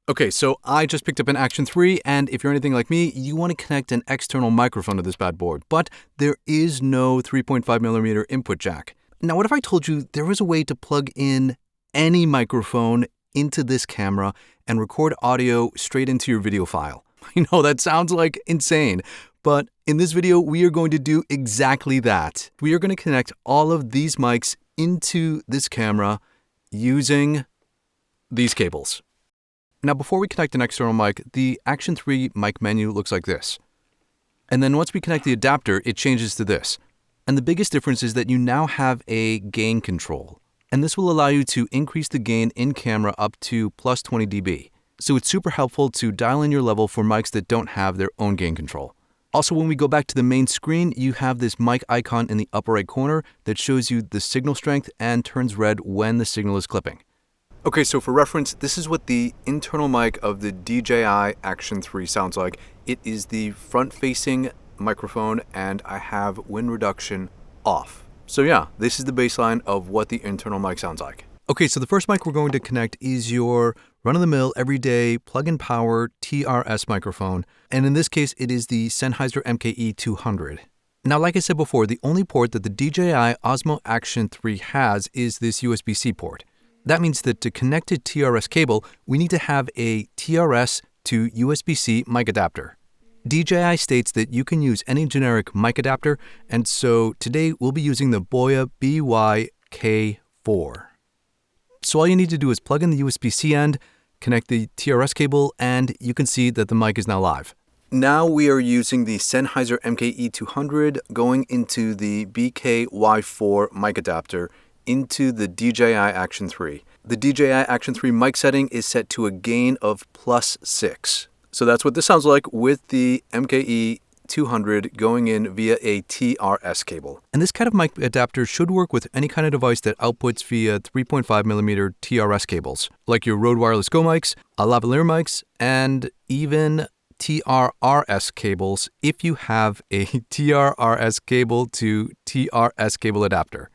Okay, so I just picked up an Action 3, and if you're anything like me, you want to connect an external microphone to this bad boy, but there is no 3.5mm input jack. Now, what if I told you there was a way to plug in any microphone into this camera and record audio straight into your video file? I know that sounds like insane, but in this video, we are going to do exactly that. We are going to connect all of these mics into this camera using these cables. Now, before we connect an external mic, the Action 3 mic menu looks like this. And then once we connect the adapter, it changes to this. And the biggest difference is that you now have a gain control. And this will allow you to increase the gain in camera up to plus 20 dB. So it's super helpful to dial in your level for mics that don't have their own gain control. Also, when we go back to the main screen, you have this mic icon in the upper right corner that shows you the signal strength and turns red when the signal is clipping. Okay, so for reference, this is what the internal mic of the DJI Action 3 sounds like. It is the front-facing microphone, and I have wind reduction off. So yeah, this is the baseline of what the internal mic sounds like. Okay, so the first mic we're going to connect is your run-of-the-mill, everyday, plug-in power TRS microphone. And in this case, it is the Sennheiser MKE 200. Now, like I said before, the only port that the DJI Osmo Action 3 has is this USB-C port. That means that to connect a TRS cable, we need to have a TRS to USB-C mic adapter. DJI states that you can use any generic mic adapter, and so today we'll be using the Boya BY-K4. So all you need to do is plug in the USB-C end, connect the TRS cable, and you can see that the mic is now live. Now we are using the Sennheiser MKE 200 going into the BKY4 mic adapter into the DJI Action 3. The DJI Action 3 mic setting is set to a gain of plus 6. So that's what this sounds like with the MKE 200 going in via a TRS cable. And this kind of mic adapter should work with any kind of device that outputs via 3.5mm TRS cables, like your Rode Wireless Go mics, lavalier mics, and even TRS cables if you have a TRS cable to TRS cable adapter.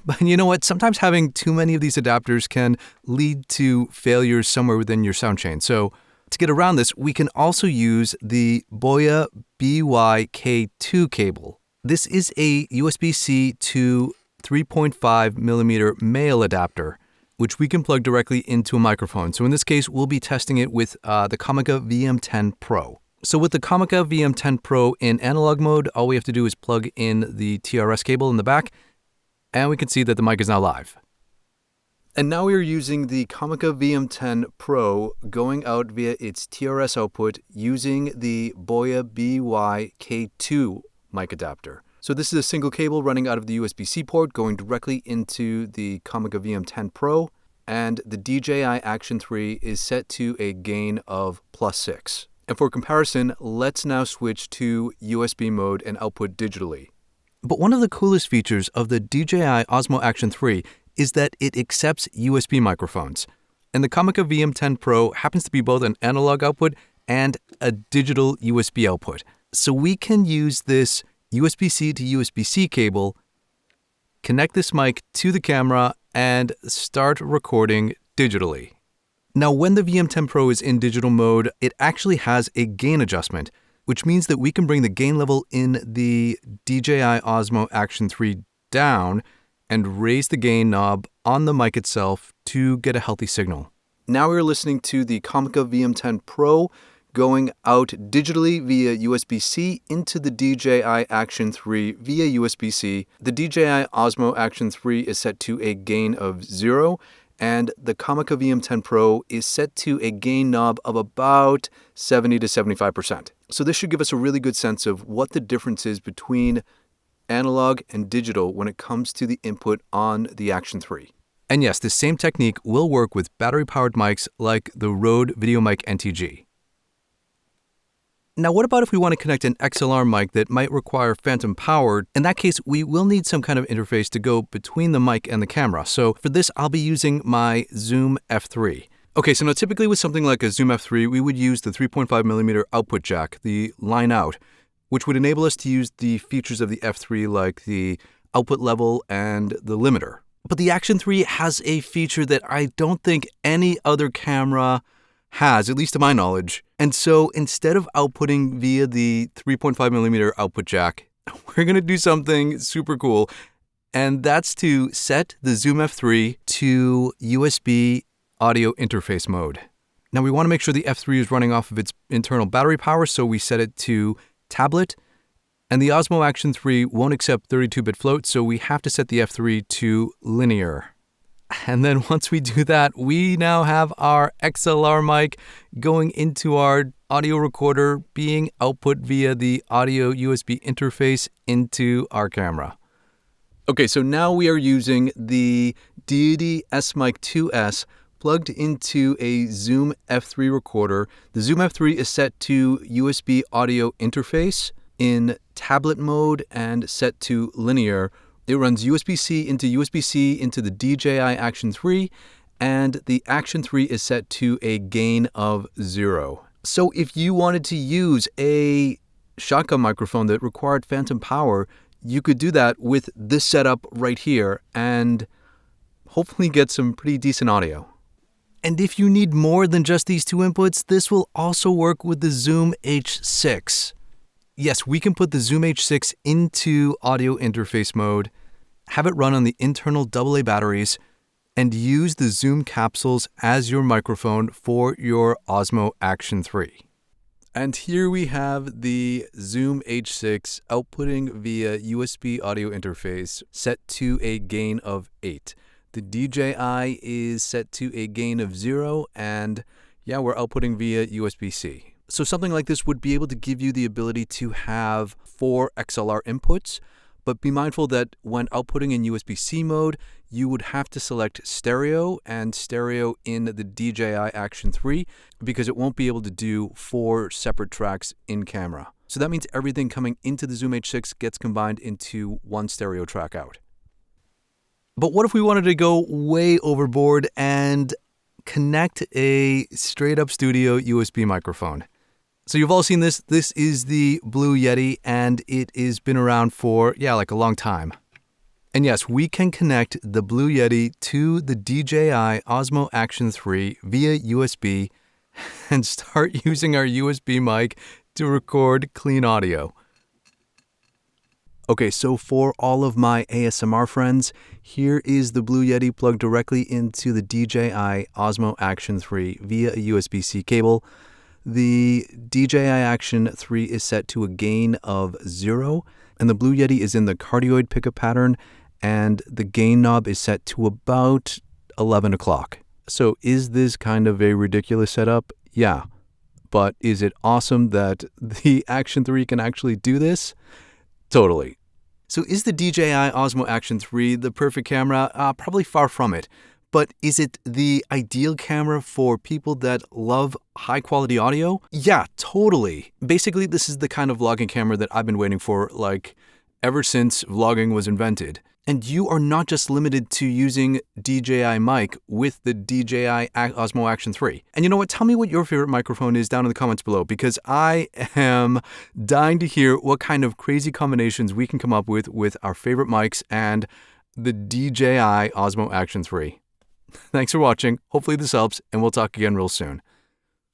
But you know what? Sometimes having too many of these adapters can lead to failures somewhere within your sound chain. So to get around this, we can also use the Boya BY-K2 cable. This is a USB-C to 3.5mm male adapter, which we can plug directly into a microphone. So in this case, we'll be testing it with the Comica VM10 Pro. So with the Comica VM10 Pro in analog mode, all we have to do is plug in the TRS cable in the back, and we can see that the mic is now live. And now we are using the Comica VM10 Pro going out via its TRS output using the Boya BY-K2 mic adapter. So this is a single cable running out of the USB-C port going directly into the Comica VM10 Pro, and the DJI Action 3 is set to a gain of plus 6. And for comparison, let's now switch to USB mode and output digitally. But one of the coolest features of the DJI Osmo Action 3 is that it accepts USB microphones. And the Comica VM10 Pro happens to be both an analog output and a digital USB output. So we can use this USB-C to USB-C cable, connect this mic to the camera, and start recording digitally. Now, when the VM10 Pro is in digital mode, it actually has a gain adjustment, which means that we can bring the gain level in the DJI Osmo Action 3 down and raise the gain knob on the mic itself to get a healthy signal. Now we're listening to the Comica VM10 Pro going out digitally via USB-C into the DJI Action 3 via USB-C. The DJI Osmo Action 3 is set to a gain of 0, and the Comica VM10 Pro is set to a gain knob of about 70 to 75%. So this should give us a really good sense of what the difference is between analog and digital when it comes to the input on the Action 3. And yes, this same technique will work with battery-powered mics like the Rode VideoMic NTG. Now, what about if we want to connect an XLR mic that might require phantom power? In that case, we will need some kind of interface to go between the mic and the camera. So for this, I'll be using my Zoom F3. Okay, so now typically with something like a Zoom F3, we would use the 3.5mm output jack, the line out, which would enable us to use the features of the F3 like the output level and the limiter. But the Action 3 has a feature that I don't think any other camera has, at least to my knowledge. And so instead of outputting via the 3.5mm output jack, we're going to do something super cool. And that's to set the Zoom F3 to USB audio interface mode. Now we want to make sure the F3 is running off of its internal battery power, so we set it to tablet. And the Osmo Action 3 won't accept 32-bit float, so we have to set the F3 to linear. And then once we do that, we now have our XLR mic going into our audio recorder being output via the audio USB interface into our camera. Okay, so now we are using the Deity S-Mic 2S plugged into a Zoom F3 recorder. The Zoom F3 is set to USB audio interface in tablet mode and set to linear. It runs USB-C into the DJI Action 3, and the Action 3 is set to a gain of 0. So if you wanted to use a shotgun microphone that required phantom power, you could do that with this setup right here and hopefully get some pretty decent audio. And if you need more than just these two inputs, this will also work with the Zoom H6. Yes, we can put the Zoom H6 into audio interface mode, have it run on the internal AA batteries, and use the Zoom capsules as your microphone for your Osmo Action 3. And here we have the Zoom H6 outputting via USB audio interface set to a gain of 8. The DJI is set to a gain of 0, and yeah, we're outputting via USB-C. So something like this would be able to give you the ability to have 4 XLR inputs, but be mindful that when outputting in USB-C mode, you would have to select stereo and stereo in the DJI Action 3 because it won't be able to do 4 separate tracks in camera. So that means everything coming into the Zoom H6 gets combined into one stereo track out. But what if we wanted to go way overboard and connect a straight up studio USB microphone? So you've all seen this. This is the Blue Yeti, and it has been around for, like a long time. And yes, we can connect the Blue Yeti to the DJI Osmo Action 3 via USB and start using our USB mic to record clean audio. Okay, so for all of my ASMR friends, here is the Blue Yeti plugged directly into the DJI Osmo Action 3 via a USB-C cable. The DJI Action 3 is set to a gain of 0, and the Blue Yeti is in the cardioid pickup pattern, and the gain knob is set to about 11 o'clock. So is this kind of a ridiculous setup? Yeah. But is it awesome that the Action 3 can actually do this? Totally. So is the DJI Osmo Action 3 the perfect camera? Probably far from it. But is it the ideal camera for people that love high-quality audio? Yeah, totally. Basically, this is the kind of vlogging camera that I've been waiting for, ever since vlogging was invented. And you are not just limited to using DJI mic with the DJI Osmo Action 3. And you know what? Tell me what your favorite microphone is down in the comments below, because I am dying to hear what kind of crazy combinations we can come up with our favorite mics and the DJI Osmo Action 3. Thanks for watching. Hopefully this helps, and we'll talk again real soon.